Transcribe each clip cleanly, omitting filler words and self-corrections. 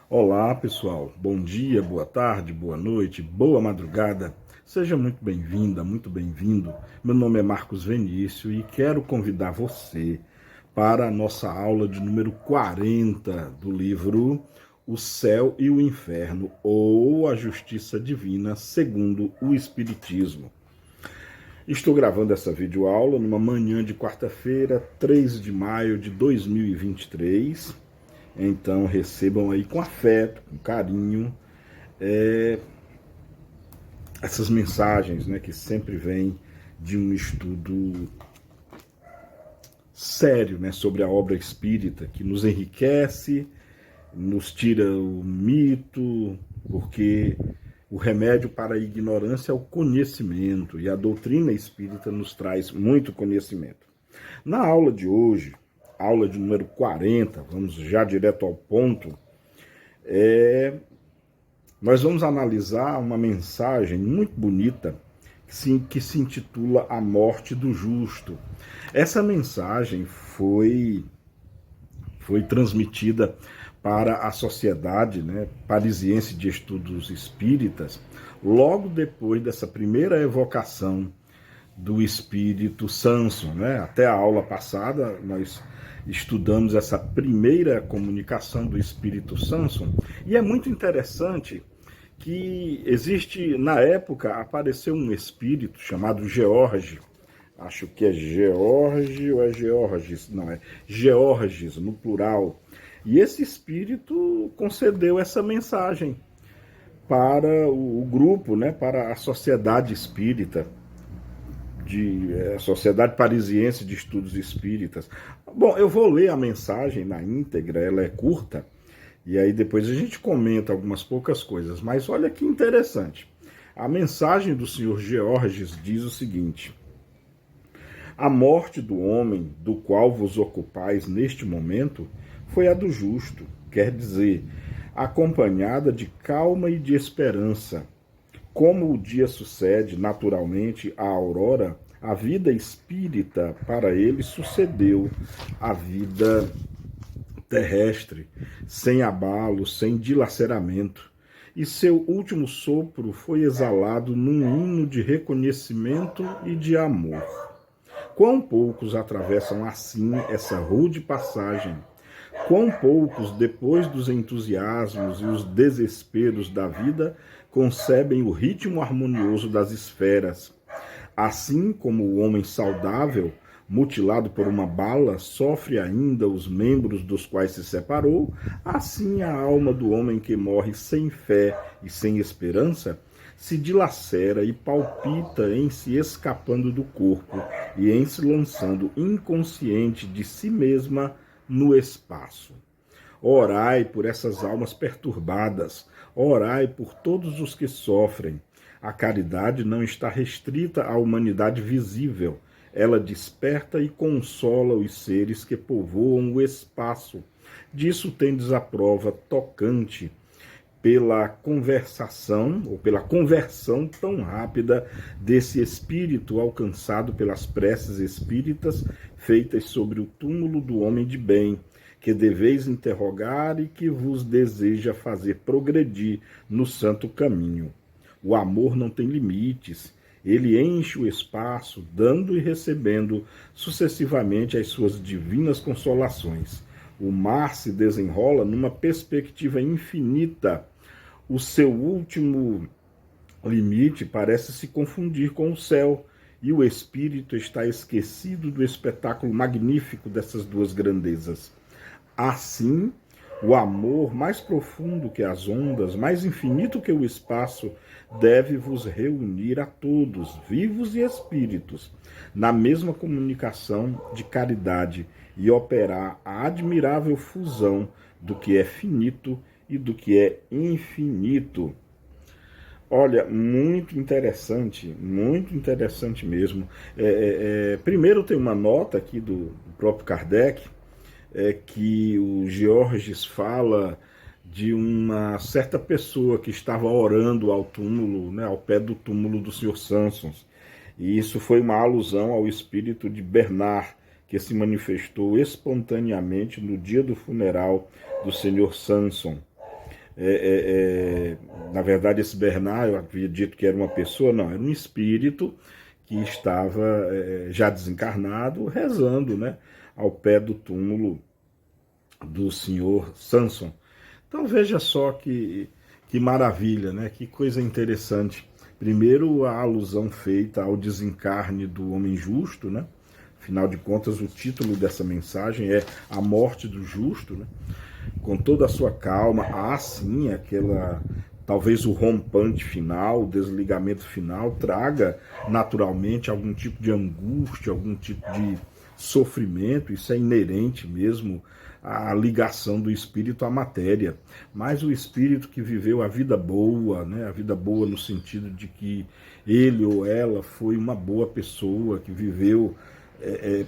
Olá, pessoal. Bom dia, boa tarde, boa noite, boa madrugada. Seja muito bem-vinda, muito bem-vindo. Meu nome é Marcos Venício e quero convidar você para a nossa aula de número 40 do livro O Céu e o Inferno, ou a Justiça Divina segundo o Espiritismo. Estou gravando essa videoaula numa manhã de quarta-feira, 3 de maio de 2023. Então recebam aí com afeto, com carinho, essas mensagens, né, que sempre vêm de um estudo sério, né, sobre a obra espírita, que nos enriquece, nos tira o mito, porque o remédio para a ignorância é o conhecimento, e a doutrina espírita nos traz muito conhecimento. Na aula de hoje, aula de número 40, vamos já direto ao ponto, nós vamos analisar uma mensagem muito bonita que se intitula A Morte do Justo. Essa mensagem foi transmitida para a Sociedade, né, Parisiense de Estudos Espíritas, logo depois dessa primeira evocação do espírito Samson, né? Até a aula passada nós estudamos essa primeira comunicação do espírito Samson, e é muito interessante que existe, na época, apareceu um espírito chamado George, acho que é George ou é Georges, não, é Georges, no plural, e esse espírito concedeu essa mensagem para o grupo, né, para a Sociedade Espírita, Sociedade Parisiense de Estudos Espíritas. Bom, eu vou ler a mensagem na íntegra, ela é curta, e aí depois a gente comenta algumas poucas coisas, mas olha que interessante. A mensagem do senhor Georges diz o seguinte: a morte do homem do qual vos ocupais neste momento foi a do justo, quer dizer, acompanhada de calma e de esperança. Como o dia sucede naturalmente à aurora, a vida espírita para ele sucedeu à vida terrestre, sem abalo, sem dilaceramento, e seu último sopro foi exalado num hino de reconhecimento e de amor. Quão poucos atravessam assim essa rude passagem, quão poucos, depois dos entusiasmos e os desesperos da vida, concebem o ritmo harmonioso das esferas. Assim como o homem saudável, mutilado por uma bala, sofre ainda os membros dos quais se separou, assim a alma do homem que morre sem fé e sem esperança se dilacera e palpita em se escapando do corpo e em se lançando inconsciente de si mesma no espaço. Orai por essas almas perturbadas, orai por todos os que sofrem. A caridade não está restrita à humanidade visível, ela desperta e consola os seres que povoam o espaço. Disso tendes a prova tocante pela conversação ou pela conversão tão rápida desse espírito alcançado pelas preces espíritas feitas sobre o túmulo do homem de bem, que deveis interrogar e que vos deseja fazer progredir no santo caminho. O amor não tem limites, ele enche o espaço, dando e recebendo sucessivamente as suas divinas consolações. O mar se desenrola numa perspectiva infinita. O seu último limite parece se confundir com o céu, e o espírito está esquecido do espetáculo magnífico dessas duas grandezas. Assim, o amor mais profundo que as ondas, mais infinito que o espaço, deve vos reunir a todos, vivos e espíritos, na mesma comunicação de caridade e operar a admirável fusão do que é finito e do que é infinito. Olha, muito interessante mesmo. Primeiro tem uma nota aqui do próprio Kardec, que o Georges fala de uma certa pessoa que estava orando ao túmulo, né, ao pé do túmulo do Sr. Samson. E isso foi uma alusão ao espírito de Bernard, que se manifestou espontaneamente no dia do funeral do Sr. Samson. Na verdade, esse Bernard, eu havia dito que era uma pessoa, não, era um espírito que estava já desencarnado, rezando, né, ao pé do túmulo do senhor Samson. Então veja só que maravilha, né? Que coisa interessante. Primeiro, a alusão feita ao desencarne do homem justo, né? Afinal de contas, o título dessa mensagem é A Morte do Justo, né? Com toda a sua calma, há sim aquela, talvez o rompante final, o desligamento final, traga naturalmente algum tipo de angústia, algum tipo de sofrimento, isso é inerente mesmo à ligação do espírito à matéria. Mas o espírito que viveu a vida boa, né, a vida boa no sentido de que ele ou ela foi uma boa pessoa, que viveu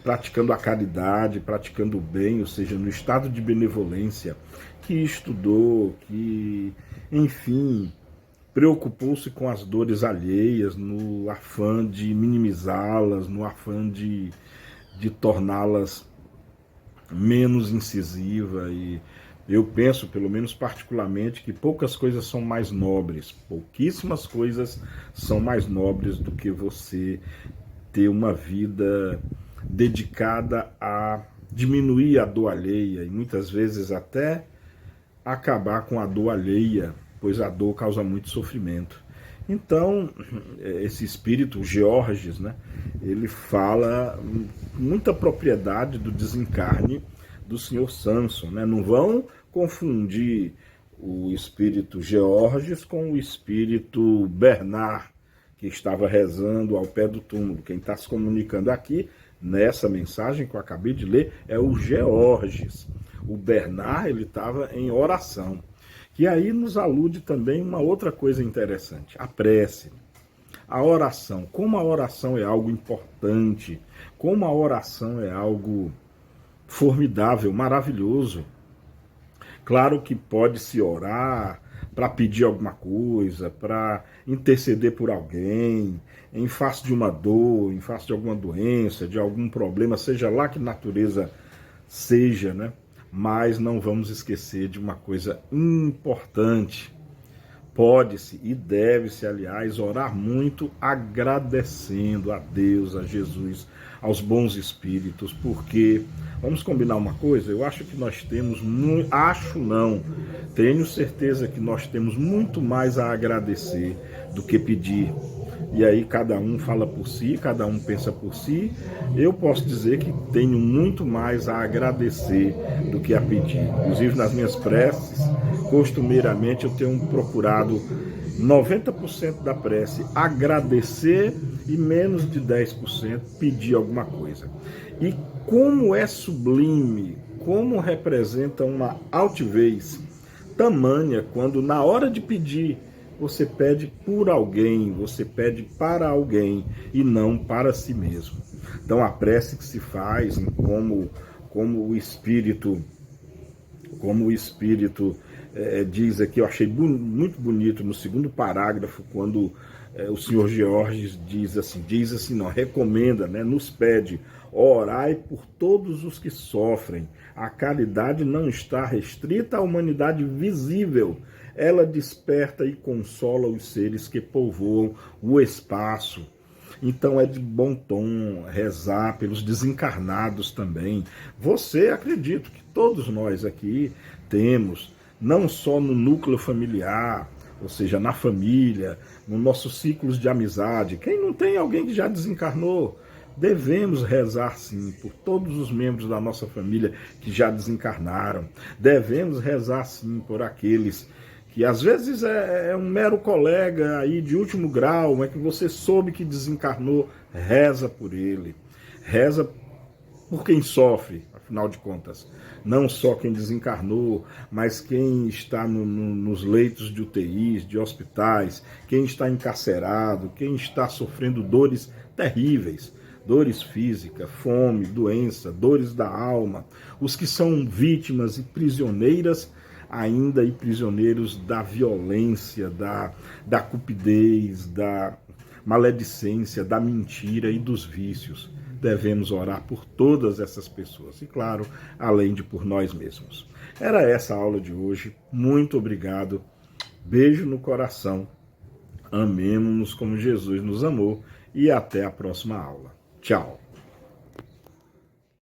praticando a caridade, praticando o bem, ou seja, no estado de benevolência, que estudou, que, enfim, preocupou-se com as dores alheias, no afã de minimizá-las, no afã de torná-las menos incisiva. E eu penso, pelo menos particularmente, que poucas coisas são mais nobres, pouquíssimas coisas são mais nobres do que você ter uma vida dedicada a diminuir a dor alheia e muitas vezes até acabar com a dor alheia, pois a dor causa muito sofrimento. Então, esse espírito, Georges, né, ele fala muita propriedade do desencarne do senhor Samson. Né? Não vão confundir o espírito Georges com o espírito Bernard, que estava rezando ao pé do túmulo. Quem está se comunicando aqui, nessa mensagem que eu acabei de ler, é o Georges. O Bernard, ele estava em oração. E aí nos alude também uma outra coisa interessante, a prece, a oração. Como a oração é algo importante, como a oração é algo formidável, maravilhoso. Claro que pode-se orar para pedir alguma coisa, para interceder por alguém, em face de uma dor, em face de alguma doença, de algum problema, seja lá que natureza seja, né? Mas não vamos esquecer de uma coisa importante. Pode-se e deve-se, aliás, orar muito agradecendo a Deus, a Jesus, aos bons espíritos, porque, vamos combinar uma coisa, eu acho que nós temos, tenho certeza que nós temos muito mais a agradecer do que pedir. E aí cada um fala por si, cada um pensa por si. Eu posso dizer que tenho muito mais a agradecer do que a pedir. Inclusive nas minhas preces, costumeiramente eu tenho procurado 90% da prece agradecer e menos de 10% pedir alguma coisa. E como é sublime, como representa uma altivez tamanha quando na hora de pedir você pede por alguém, você pede para alguém e não para si mesmo. Então a prece que se faz, como o Espírito diz aqui, eu achei muito bonito no segundo parágrafo, quando o senhor Georges diz assim, não, recomenda, né, nos pede, orai por todos os que sofrem. A caridade não está restrita à humanidade visível, ela desperta e consola os seres que povoam o espaço. Então é de bom tom rezar pelos desencarnados também. Você, acredito que todos nós aqui temos, não só no núcleo familiar, ou seja, na família, nos nossos ciclos de amizade. Quem não tem alguém que já desencarnou? Devemos rezar sim por todos os membros da nossa família que já desencarnaram. Devemos rezar sim por aqueles que às vezes é um mero colega aí de último grau, mas que você soube que desencarnou, reza por ele. Reza por quem sofre, afinal de contas. Não só quem desencarnou, mas quem está nos leitos de UTIs, de hospitais, quem está encarcerado, quem está sofrendo dores terríveis, dores físicas, fome, doença, dores da alma, os que são vítimas e prisioneiras ainda e prisioneiros da violência, da cupidez, da maledicência, da mentira e dos vícios. devemos orar por todas essas pessoas. E claro, além de por nós mesmos. Era essa a aula de hoje. Muito obrigado. Beijo no coração. Amemos-nos como Jesus nos amou. E até a próxima aula. Tchau.